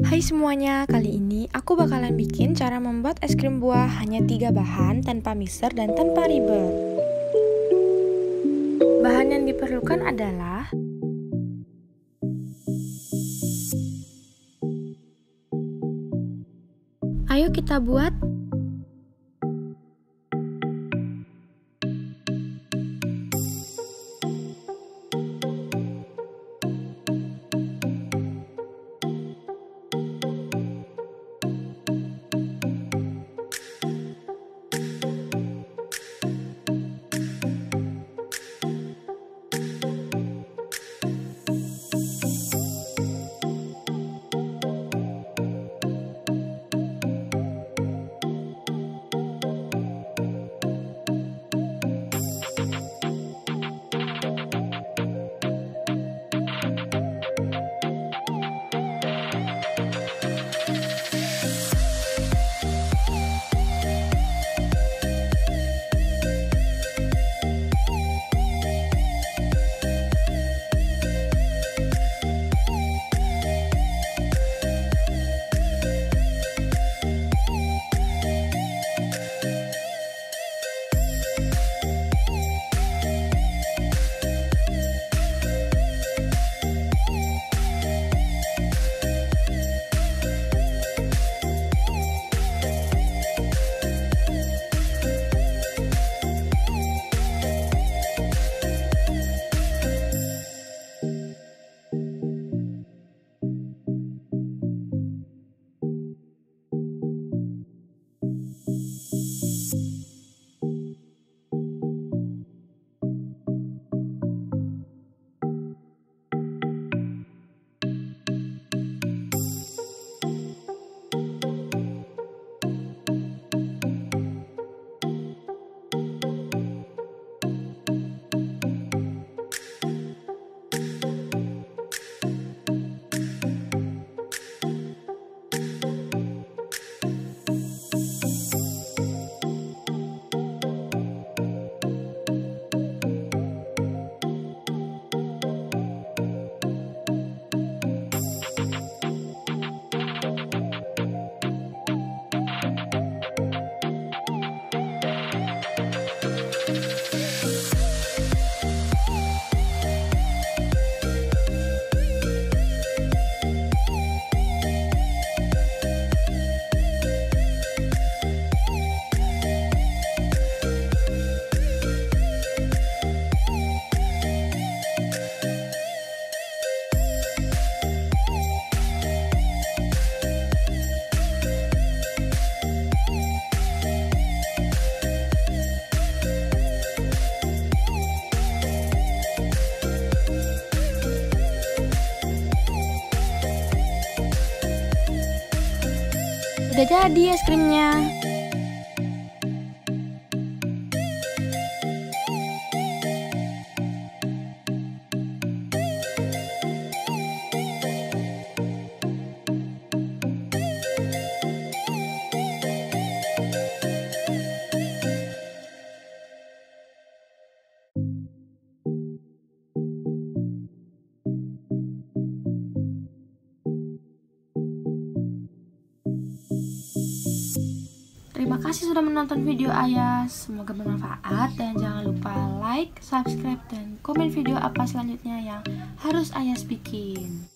Hai semuanya, kali ini aku bakalan bikin cara membuat es krim buah hanya 3 bahan tanpa mixer dan tanpa ribet. Bahan yang diperlukan adalah ayo kita buat. Udah jadi es krimnya. Terima kasih sudah menonton video Ayah, semoga bermanfaat dan jangan lupa like, subscribe, dan komen video apa selanjutnya yang harus Ayah bikin.